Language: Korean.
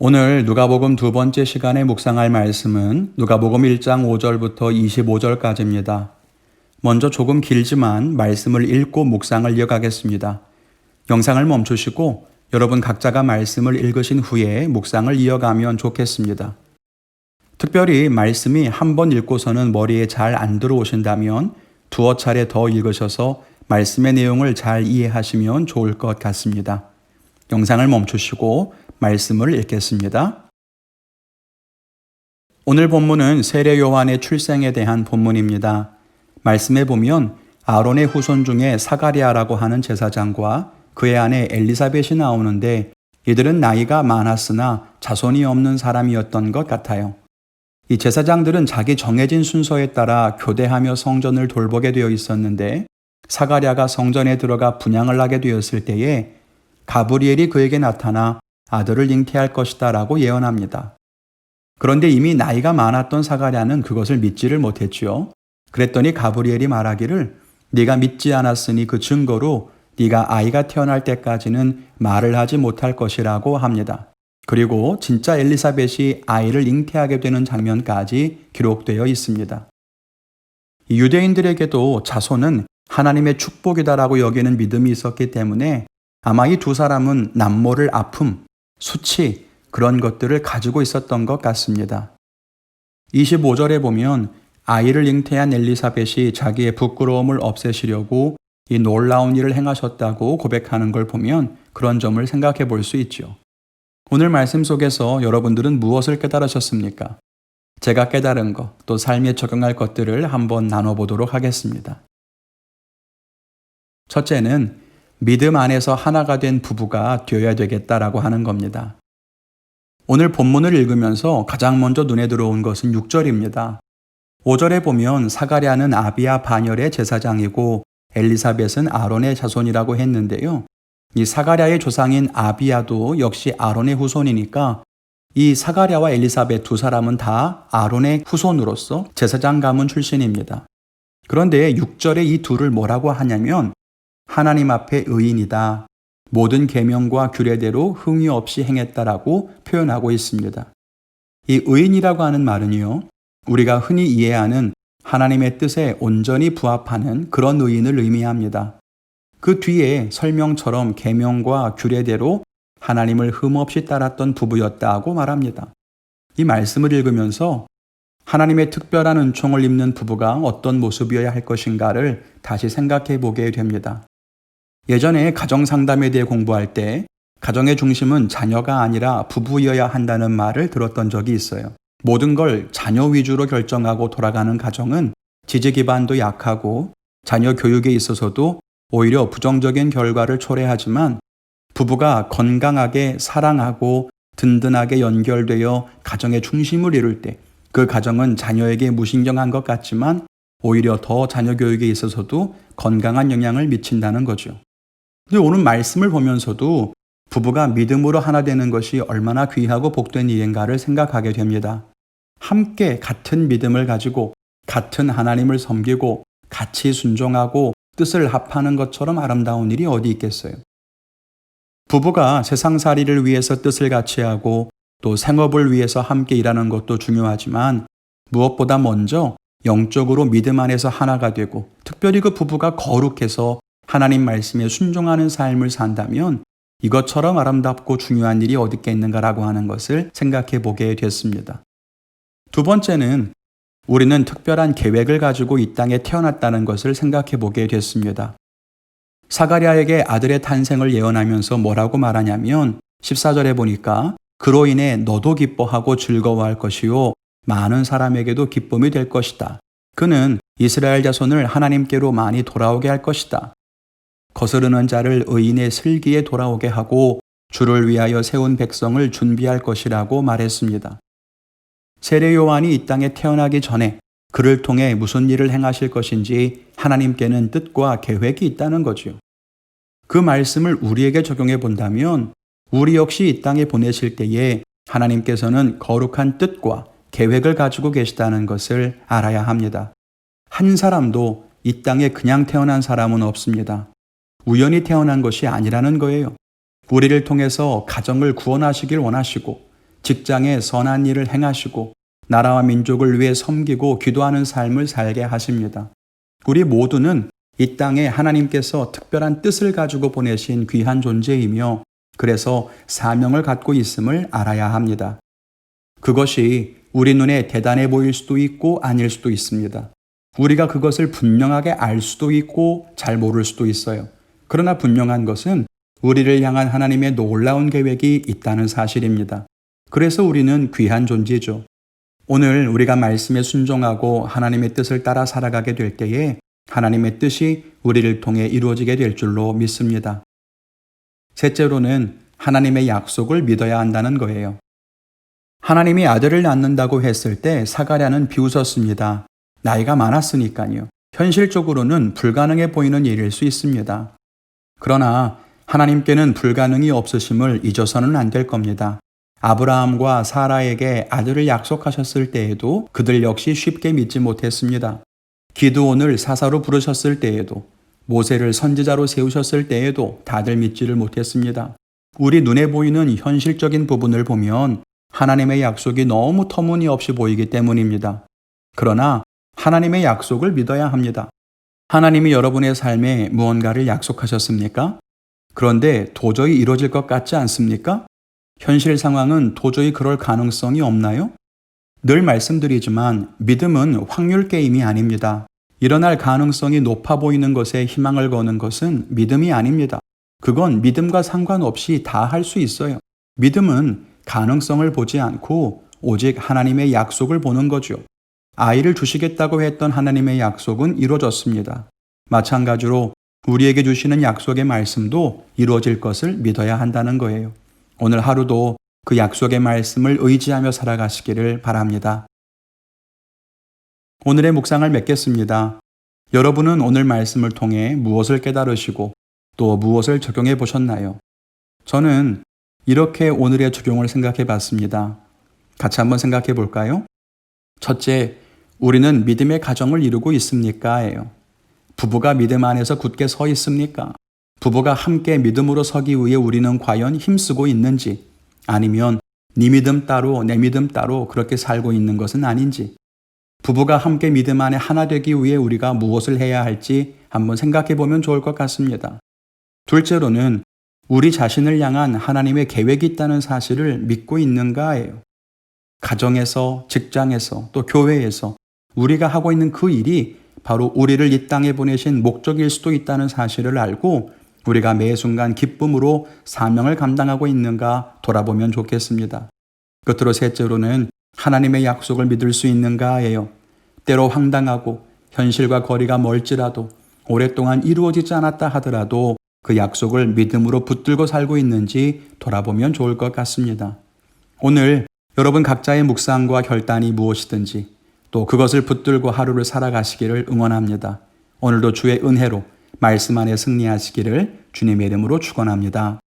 오늘 누가복음 두 번째 시간에 묵상할 말씀은 누가복음 1장 5절부터 25절까지입니다. 먼저 조금 길지만 말씀을 읽고 묵상을 이어가겠습니다. 영상을 멈추시고 여러분 각자가 말씀을 읽으신 후에 묵상을 이어가면 좋겠습니다. 특별히 말씀이 한 번 읽고서는 머리에 잘 안 들어오신다면 두어 차례 더 읽으셔서 말씀의 내용을 잘 이해하시면 좋을 것 같습니다. 영상을 멈추시고 말씀을 읽겠습니다. 오늘 본문은 세례 요한의 출생에 대한 본문입니다. 말씀에 보면 아론의 후손 중에 사가랴라고 하는 제사장과 그의 아내 엘리사벳이 나오는데 이들은 나이가 많았으나 자손이 없는 사람이었던 것 같아요. 이 제사장들은 자기 정해진 순서에 따라 교대하며 성전을 돌보게 되어 있었는데 사가랴가 성전에 들어가 분향을 하게 되었을 때에 가브리엘이 그에게 나타나 아들을 잉태할 것이다 라고 예언합니다. 그런데 이미 나이가 많았던 사가랴는 그것을 믿지를 못했지요. 그랬더니 가브리엘이 말하기를 네가 믿지 않았으니 그 증거로 네가 아이가 태어날 때까지는 말을 하지 못할 것이라고 합니다. 그리고 진짜 엘리사벳이 아이를 잉태하게 되는 장면까지 기록되어 있습니다. 유대인들에게도 자손은 하나님의 축복이다라고 여기는 믿음이 있었기 때문에 아마 이 두 사람은 남모를 아픔, 수치 그런 것들을 가지고 있었던 것 같습니다. 25절에 보면 아이를 잉태한 엘리사벳이 자기의 부끄러움을 없애시려고 이 놀라운 일을 행하셨다고 고백하는 걸 보면 그런 점을 생각해 볼 수 있죠. 오늘 말씀 속에서 여러분들은 무엇을 깨달으셨습니까? 제가 깨달은 것, 또 삶에 적용할 것들을 한번 나눠보도록 하겠습니다. 첫째는 믿음 안에서 하나가 된 부부가 되어야 되겠다라고 하는 겁니다. 오늘 본문을 읽으면서 가장 먼저 눈에 들어온 것은 6절입니다. 5절에 보면 사가랴는 아비야 반열의 제사장이고 엘리사벳은 아론의 자손이라고 했는데요. 이 사가랴의 조상인 아비야도 역시 아론의 후손이니까 이 사가랴와 엘리사벳 두 사람은 다 아론의 후손으로서 제사장 가문 출신입니다. 그런데 6절에 이 둘을 뭐라고 하냐면 하나님 앞에 의인이다. 모든 계명과 규례대로 흠이 없이 행했다라고 표현하고 있습니다. 이 의인이라고 하는 말은요, 우리가 흔히 이해하는 하나님의 뜻에 온전히 부합하는 그런 의인을 의미합니다. 그 뒤에 설명처럼 계명과 규례대로 하나님을 흠없이 따랐던 부부였다고 말합니다. 이 말씀을 읽으면서 하나님의 특별한 은총을 입는 부부가 어떤 모습이어야 할 것인가를 다시 생각해 보게 됩니다. 예전에 가정상담에 대해 공부할 때 가정의 중심은 자녀가 아니라 부부여야 한다는 말을 들었던 적이 있어요. 모든 걸 자녀 위주로 결정하고 돌아가는 가정은 지지 기반도 약하고 자녀 교육에 있어서도 오히려 부정적인 결과를 초래하지만 부부가 건강하게 사랑하고 든든하게 연결되어 가정의 중심을 이룰 때 그 가정은 자녀에게 무신경한 것 같지만 오히려 더 자녀 교육에 있어서도 건강한 영향을 미친다는 거죠. 근데 오늘 말씀을 보면서도 부부가 믿음으로 하나 되는 것이 얼마나 귀하고 복된 일인가를 생각하게 됩니다. 함께 같은 믿음을 가지고 같은 하나님을 섬기고 같이 순종하고 뜻을 합하는 것처럼 아름다운 일이 어디 있겠어요? 부부가 세상살이를 위해서 뜻을 같이 하고 또 생업을 위해서 함께 일하는 것도 중요하지만 무엇보다 먼저 영적으로 믿음 안에서 하나가 되고 특별히 그 부부가 거룩해서 하나님 말씀에 순종하는 삶을 산다면 이것처럼 아름답고 중요한 일이 어디 있겠는가라고 하는 것을 생각해 보게 됐습니다. 두 번째는 우리는 특별한 계획을 가지고 이 땅에 태어났다는 것을 생각해 보게 됐습니다. 사가랴에게 아들의 탄생을 예언하면서 뭐라고 말하냐면 14절에 보니까 그로 인해 너도 기뻐하고 즐거워할 것이요 많은 사람에게도 기쁨이 될 것이다. 그는 이스라엘 자손을 하나님께로 많이 돌아오게 할 것이다. 거스르는 자를 의인의 슬기에 돌아오게 하고 주를 위하여 세운 백성을 준비할 것이라고 말했습니다. 세례 요한이 이 땅에 태어나기 전에 그를 통해 무슨 일을 행하실 것인지 하나님께는 뜻과 계획이 있다는 거죠. 그 말씀을 우리에게 적용해 본다면 우리 역시 이 땅에 보내실 때에 하나님께서는 거룩한 뜻과 계획을 가지고 계시다는 것을 알아야 합니다. 한 사람도 이 땅에 그냥 태어난 사람은 없습니다. 우연히 태어난 것이 아니라는 거예요. 우리를 통해서 가정을 구원하시길 원하시고 직장에 선한 일을 행하시고 나라와 민족을 위해 섬기고 기도하는 삶을 살게 하십니다. 우리 모두는 이 땅에 하나님께서 특별한 뜻을 가지고 보내신 귀한 존재이며 그래서 사명을 갖고 있음을 알아야 합니다. 그것이 우리 눈에 대단해 보일 수도 있고 아닐 수도 있습니다. 우리가 그것을 분명하게 알 수도 있고 잘 모를 수도 있어요. 그러나 분명한 것은 우리를 향한 하나님의 놀라운 계획이 있다는 사실입니다. 그래서 우리는 귀한 존재죠. 오늘 우리가 말씀에 순종하고 하나님의 뜻을 따라 살아가게 될 때에 하나님의 뜻이 우리를 통해 이루어지게 될 줄로 믿습니다. 셋째로는 하나님의 약속을 믿어야 한다는 거예요. 하나님이 아들을 낳는다고 했을 때 사가랴는 비웃었습니다. 나이가 많았으니까요. 현실적으로는 불가능해 보이는 일일 수 있습니다. 그러나 하나님께는 불가능이 없으심을 잊어서는 안 될 겁니다. 아브라함과 사라에게 아들을 약속하셨을 때에도 그들 역시 쉽게 믿지 못했습니다. 기드온을 사사로 부르셨을 때에도 모세를 선지자로 세우셨을 때에도 다들 믿지를 못했습니다. 우리 눈에 보이는 현실적인 부분을 보면 하나님의 약속이 너무 터무니없이 보이기 때문입니다. 그러나 하나님의 약속을 믿어야 합니다. 하나님이 여러분의 삶에 무언가를 약속하셨습니까? 그런데 도저히 이루어질 것 같지 않습니까? 현실 상황은 도저히 그럴 가능성이 없나요? 늘 말씀드리지만 믿음은 확률 게임이 아닙니다. 일어날 가능성이 높아 보이는 것에 희망을 거는 것은 믿음이 아닙니다. 그건 믿음과 상관없이 다 할 수 있어요. 믿음은 가능성을 보지 않고 오직 하나님의 약속을 보는 거죠. 아이를 주시겠다고 했던 하나님의 약속은 이루어졌습니다. 마찬가지로 우리에게 주시는 약속의 말씀도 이루어질 것을 믿어야 한다는 거예요. 오늘 하루도 그 약속의 말씀을 의지하며 살아가시기를 바랍니다. 오늘의 묵상을 맺겠습니다. 여러분은 오늘 말씀을 통해 무엇을 깨달으시고 또 무엇을 적용해 보셨나요? 저는 이렇게 오늘의 적용을 생각해 봤습니다. 같이 한번 생각해 볼까요? 첫째, 우리는 믿음의 가정을 이루고 있습니까? 예요. 부부가 믿음 안에서 굳게 서 있습니까? 부부가 함께 믿음으로 서기 위해 우리는 과연 힘쓰고 있는지, 아니면 네 믿음 따로 내 믿음 따로 그렇게 살고 있는 것은 아닌지, 부부가 함께 믿음 안에 하나 되기 위해 우리가 무엇을 해야 할지 한번 생각해 보면 좋을 것 같습니다. 둘째로는 우리 자신을 향한 하나님의 계획이 있다는 사실을 믿고 있는가예요. 가정에서, 직장에서, 또 교회에서 우리가 하고 있는 그 일이 바로 우리를 이 땅에 보내신 목적일 수도 있다는 사실을 알고 우리가 매 순간 기쁨으로 사명을 감당하고 있는가 돌아보면 좋겠습니다. 끝으로 셋째로는 하나님의 약속을 믿을 수 있는가예요. 때로 황당하고 현실과 거리가 멀지라도 오랫동안 이루어지지 않았다 하더라도 그 약속을 믿음으로 붙들고 살고 있는지 돌아보면 좋을 것 같습니다. 오늘 여러분 각자의 묵상과 결단이 무엇이든지 또 그것을 붙들고 하루를 살아가시기를 응원합니다. 오늘도 주의 은혜로 말씀 안에 승리하시기를 주님의 이름으로 축원합니다.